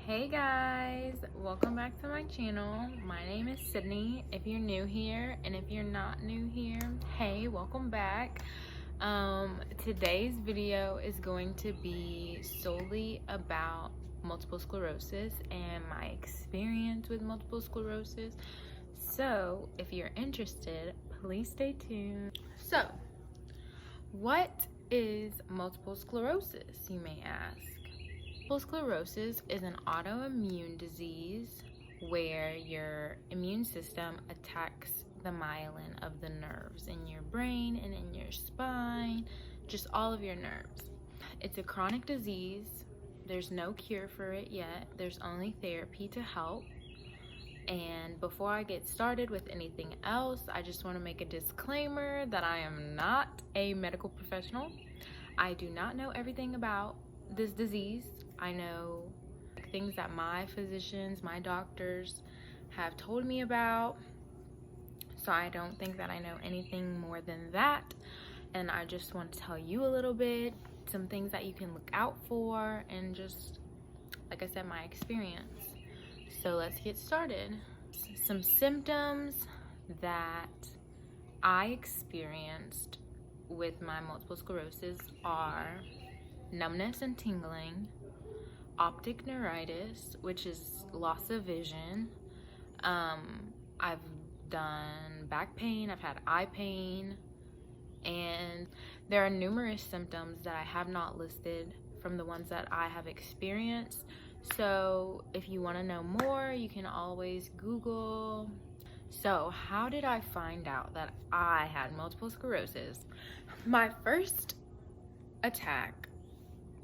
Hey guys, welcome back to my channel. My name is Sydney if you're new here, and if you're not new here, hey, welcome back. Today's video is going to be solely about multiple sclerosis and my experience with multiple sclerosis. So if you're interested, please stay tuned. So what is multiple sclerosis, you may ask? Multiple sclerosis is an autoimmune disease where your immune system attacks the myelin of the nerves in your brain and in your spine, just all of your nerves. It's a chronic disease. There's no cure for it yet. There's only therapy to help. And before I get started with anything else, I just want to make a disclaimer that I am not a medical professional. I do not know everything about this disease. I know things that my physicians, my doctors have told me about, so I don't think that I know anything more than that. And I just want to tell you a little bit, some things that you can look out for, and just, like I said, my experience. So let's get started. Some symptoms that I experienced with my multiple sclerosis are numbness and tingling, optic neuritis, which is loss of vision. I've done back pain, I've had eye pain, and there are numerous symptoms that I have not listed from the ones that I have experienced. So if you want to know more, you can always Google. So how did I find out that I had multiple sclerosis? My first attack,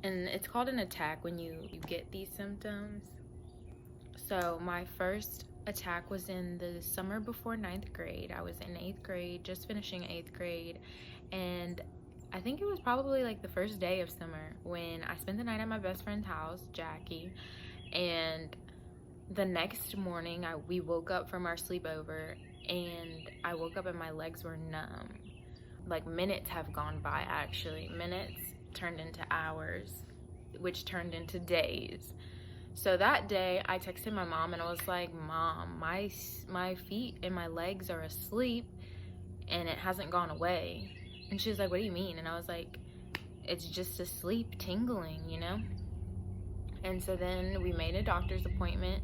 and it's called an attack when you get these symptoms. So my first attack was in the summer before 9th grade. I was in 8th grade, just finishing 8th grade, and I think it was probably like the first day of summer when I spent the night at my best friend's house, Jackie, and the next morning we woke up from our sleepover, and I woke up and my legs were numb. Like minutes have gone by, actually. Minutes turned into hours, which turned into days. So that day I texted my mom and I was like, Mom, my feet and my legs are asleep and it hasn't gone away. And she was like, what do you mean? And I was like, it's just asleep tingling, you know? And so then we made a doctor's appointment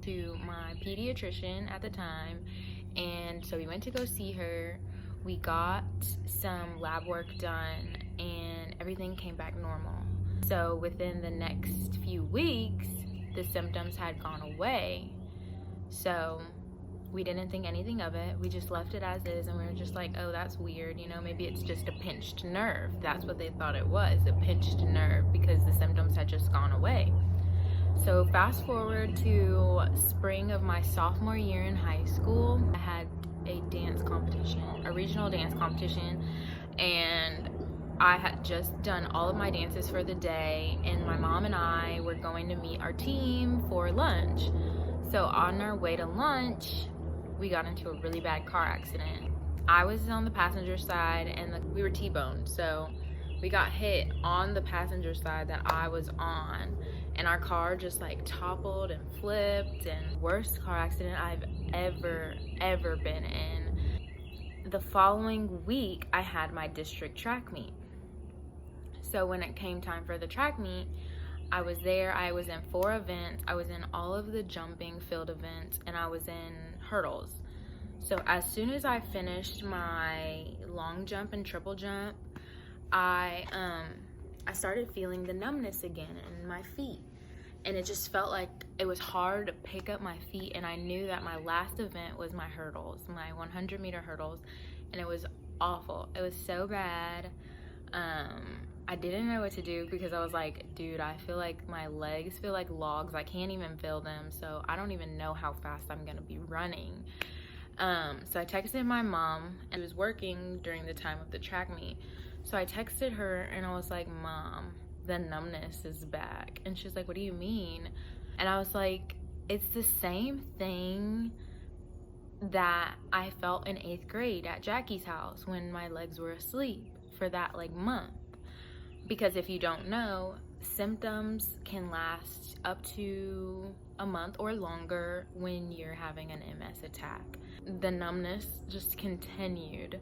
to my pediatrician at the time, and so we went to go see her. We got some lab work done and everything came back normal. So within the next few weeks, the symptoms had gone away. So we didn't think anything of it. We just left it as is, and we were just like, oh, that's weird, you know, maybe it's just a pinched nerve. That's what they thought it was, a pinched nerve, because the symptoms had just gone away. So fast forward to spring of my sophomore year in high school, I had a dance competition, a regional dance competition, and I had just done all of my dances for the day, and my mom and I were going to meet our team for lunch. So on our way to lunch, we got into a really bad car accident. I was on the passenger side and we were T-boned, so we got hit on the passenger side that I was on, and our car just like toppled and flipped, and worst car accident I've ever been in. The following week I had my district track meet. So when it came time for the track meet, I was there. I was in 4 events. I was in all of the jumping field events, and I was in hurdles. So as soon as I finished my long jump and triple jump, I started feeling the numbness again in my feet, and it just felt like it was hard to pick up my feet. And I knew that my last event was my hurdles, my 100-meter hurdles, and it was awful. It was so bad. I didn't know what to do because I was like, dude, I feel like my legs feel like logs. I can't even feel them, so I don't even know how fast I'm gonna be running. So I texted my mom, and she was working during the time of the track meet. So I texted her and I was like, Mom, the numbness is back. And she's like, what do you mean? And I was like, it's the same thing that I felt in 8th grade at Jackie's house when my legs were asleep for that like month. Because if you don't know, symptoms can last up to a month or longer when you're having an MS attack. The numbness just continued.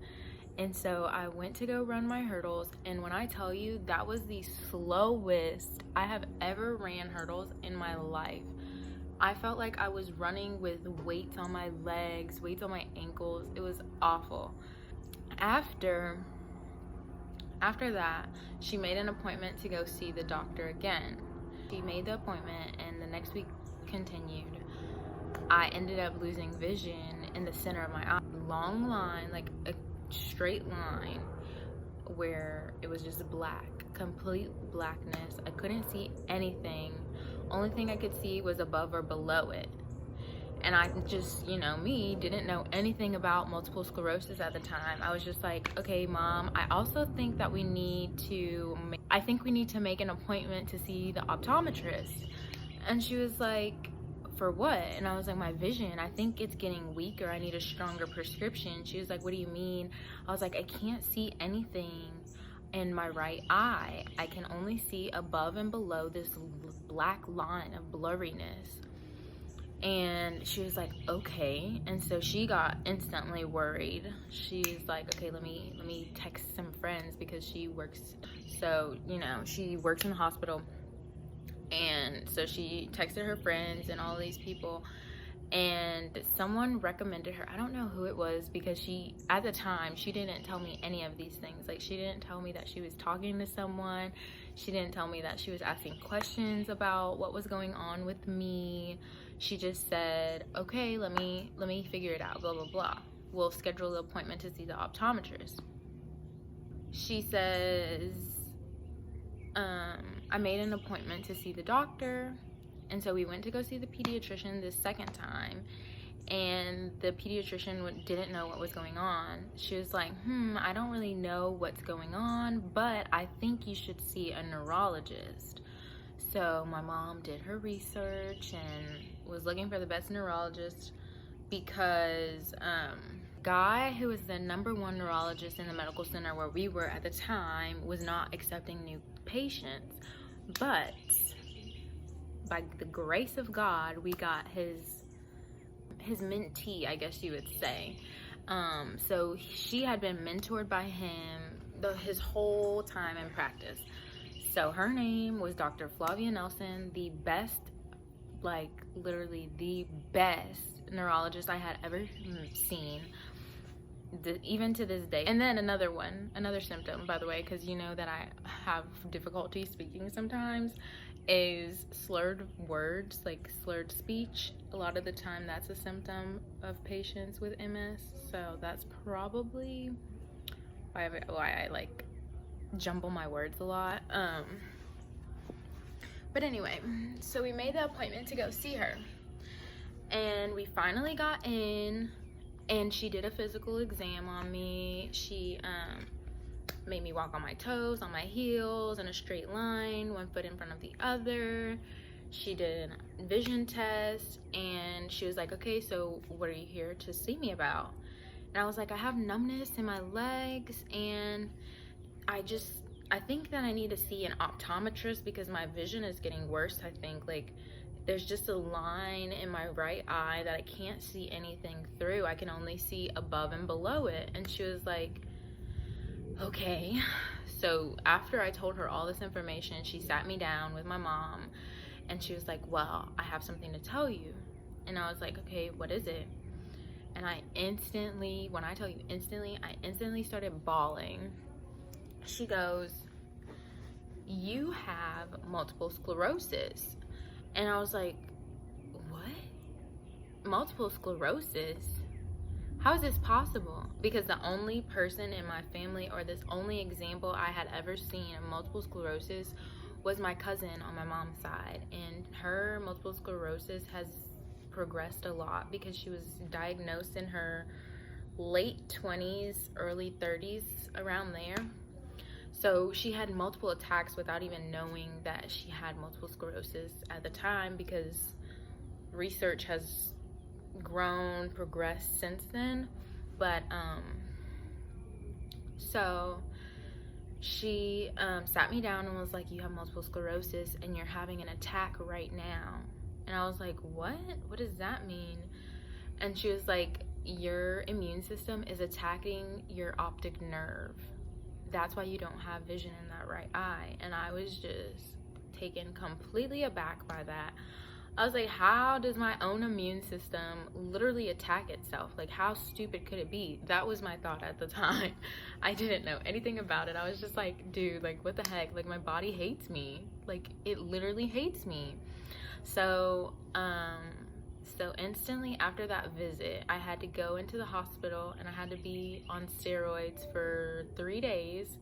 And so I went to go run my hurdles, and when I tell you, that was the slowest I have ever ran hurdles in my life. I felt like I was running with weights on my legs, weights on my ankles. It was awful. After that, she made an appointment to go see the doctor again. She made the appointment, and the next week continued. I ended up losing vision in the center of my eye. Long line, like a straight line, where it was just black, complete blackness. I couldn't see anything. Only thing I could see was above or below it. And I just, me, didn't know anything about multiple sclerosis at the time. I was just like, okay, Mom, I also think that we need to make an appointment to see the optometrist. And she was like, for what? And I was like, my vision, I think it's getting weaker. I need a stronger prescription. She was like, what do you mean? I was like, I can't see anything in my right eye. I can only see above and below this black line of blurriness. And she was like, okay. And so she got instantly worried. She's like, okay, let me text some friends, because she works, so she works in the hospital. And so she texted her friends and all these people, and someone recommended her. I don't know who it was, because at the time, she didn't tell me any of these things. Like, she didn't tell me that she was talking to someone. She didn't tell me that she was asking questions about what was going on with me. She just said, okay, let me figure it out, blah, blah, blah. We'll schedule the appointment to see the optometrist. She says, I made an appointment to see the doctor, and so we went to go see the pediatrician this second time, and the pediatrician didn't know what was going on. She was like, I don't really know what's going on, but I think you should see a neurologist. So my mom did her research and was looking for the best neurologist, because guy who was the #1 neurologist in the medical center where we were at the time was not accepting new patients. But by the grace of God, we got his mentee, I guess you would say. So she had been mentored by him his whole time in practice. So her name was Dr. Flavia Nelson, the best, like literally the best neurologist I had ever seen, even to this day. And then another symptom, by the way, because you know that I have difficulty speaking sometimes, is slurred words, like slurred speech. A lot of the time that's a symptom of patients with MS, so that's probably why I like jumble my words a lot. But anyway, so we made the appointment to go see her, and we finally got in, and she did a physical exam on me. She made me walk on my toes, on my heels, in a straight line, one foot in front of the other. She did a vision test, and she was like, okay, so what are you here to see me about? And I was like, I have numbness in my legs, and I think that I need to see an optometrist because my vision is getting worse. I think like there's just a line in my right eye that I can't see anything through. I can only see above and below it. And she was like, okay. So after I told her all this information, she sat me down with my mom, and she was like, well, I have something to tell you. And I was like, okay, what is it? And I instantly, when I tell you instantly, I instantly started bawling. She goes, you have multiple sclerosis. And I was like, what? Multiple sclerosis? How is this possible? Because the only person in my family, or this only example I had ever seen of multiple sclerosis, was my cousin on my mom's side. And her multiple sclerosis has progressed a lot because she was diagnosed in her late 20s, early 30s, around there. So she had multiple attacks without even knowing that she had multiple sclerosis at the time, because research has grown, progressed since then. But so she sat me down and was like, you have multiple sclerosis and you're having an attack right now. And I was like, what does that mean? And she was like, your immune system is attacking your optic nerve. That's why you don't have vision in that right eye. And I was just taken completely aback by that. I was like, how does my own immune system literally attack itself? Like, how stupid could it be? That was my thought at the time. I didn't know anything about it. I was just like, dude, like, what the heck? Like, my body hates me. Like, it literally hates me. So instantly after that visit, I had to go into the hospital and I had to be on steroids for 3 days.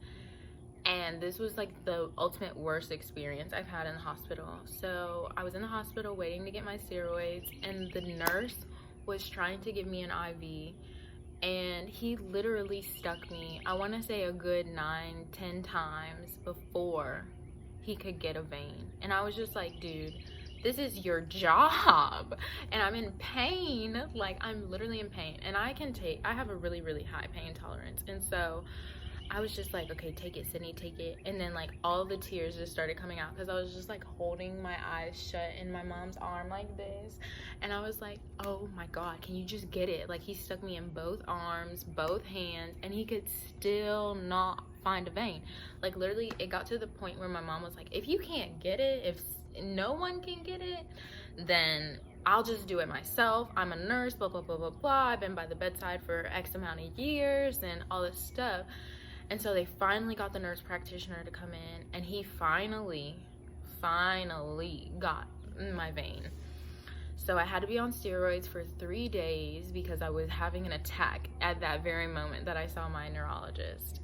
And this was like the ultimate worst experience I've had in the hospital. So I was in the hospital waiting to get my steroids, and the nurse was trying to give me an IV, and he literally stuck me, I want to say a good 9-10 times before he could get a vein. And I was just like, dude, this is your job. And I'm in pain. Like, I'm literally in pain. And I have a really, really high pain tolerance. And so I was just like, okay, take it, Sydney, take it. And then like all the tears just started coming out because I was just like holding my eyes shut in my mom's arm like this. And I was like, oh my God, can you just get it? Like, he stuck me in both arms, both hands, and he could still not find a vein. Like, literally, it got to the point where my mom was like, if you can't get it, if no one can get it, then I'll just do it myself. I'm a nurse, blah, blah, blah, blah, blah. I've been by the bedside for X amount of years and all this stuff. And so they finally got the nurse practitioner to come in, and he finally got my vein. So I had to be on steroids for 3 days because I was having an attack at that very moment that I saw my neurologist.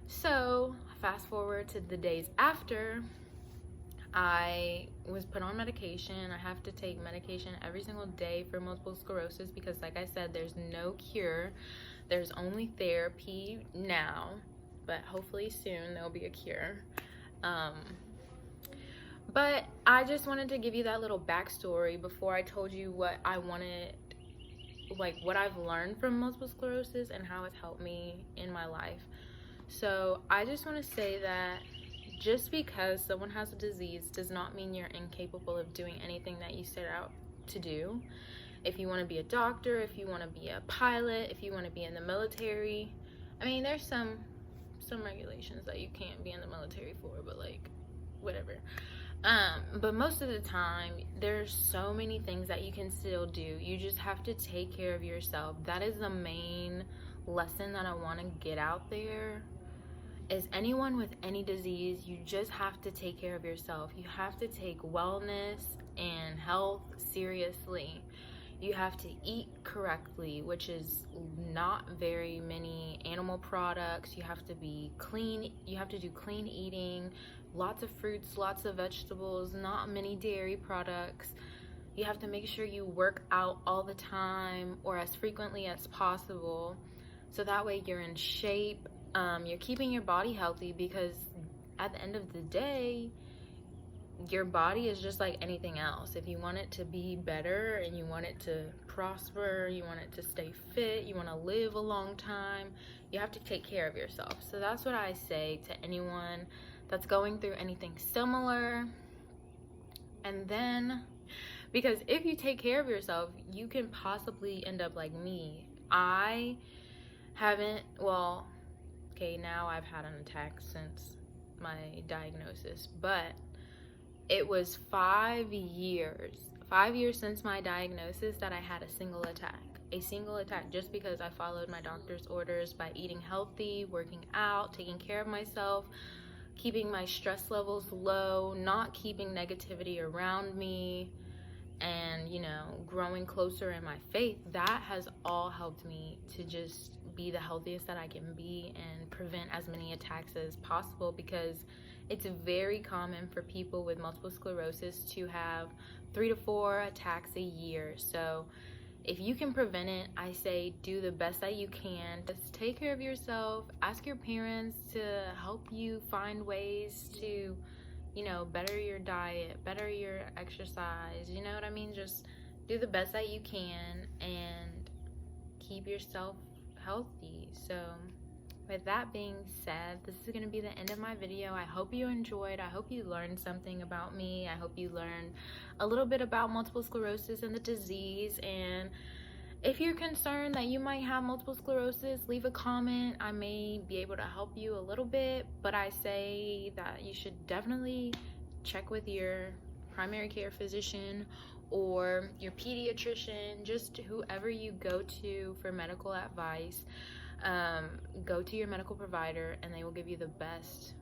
So fast forward to the days after, I was put on medication. I have to take medication every single day for multiple sclerosis because, like I said, there's no cure. There's only therapy now, but hopefully soon there'll be a cure. But I just wanted to give you that little backstory before I told you what I wanted, like what I've learned from multiple sclerosis and how it's helped me in my life. So I just want to say that just because someone has a disease does not mean you're incapable of doing anything that you set out to do. If you want to be a doctor, if you want to be a pilot, if you want to be in the military, I mean, there's some regulations that you can't be in the military for, but like, whatever. But most of the time, there's so many things that you can still do. You just have to take care of yourself. That is the main lesson that I want to get out there. Is anyone with any disease, you just have to take care of yourself. You have to take wellness and health seriously. You have to eat correctly, which is not very many animal products. You have to be clean. You have to do clean eating, lots of fruits, lots of vegetables, not many dairy products. You have to make sure you work out all the time or as frequently as possible, so that way you're in shape. You're keeping your body healthy, because at the end of the day, your body is just like anything else. If you want it to be better and you want it to prosper, you want it to stay fit, you want to live a long time, you have to take care of yourself. So that's what I say to anyone that's going through anything similar. And then, because if you take care of yourself, you can possibly end up like me. I haven't, well, okay, now I've had an attack since my diagnosis, but it was 5 years since my diagnosis that I had a single attack, just because I followed my doctor's orders by eating healthy, working out, taking care of myself, keeping my stress levels low, not keeping negativity around me, and, you know, growing closer in my faith. That has all helped me to just be the healthiest that I can be and prevent as many attacks as possible, because it's very common for people with multiple sclerosis to have 3 to 4 attacks a year. So if you can prevent it, I say do the best that you can. Just take care of yourself. Ask your parents to help you find ways to, you know, better your diet, better your exercise, you know what I mean? Just do the best that you can and keep yourself healthy. So with that being said, this is going to be the end of my video. I hope you enjoyed. I hope you learned something about me. I hope you learned a little bit about multiple sclerosis and the disease. And if you're concerned that you might have multiple sclerosis, leave a comment. I may be able to help you a little bit, but I say that you should definitely check with your primary care physician or your pediatrician, just whoever you go to for medical advice. Go to your medical provider and they will give you the best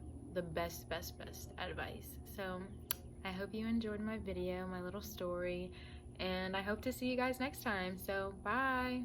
advice. So I hope you enjoyed my video, my little story, and I hope to see you guys next time. So bye.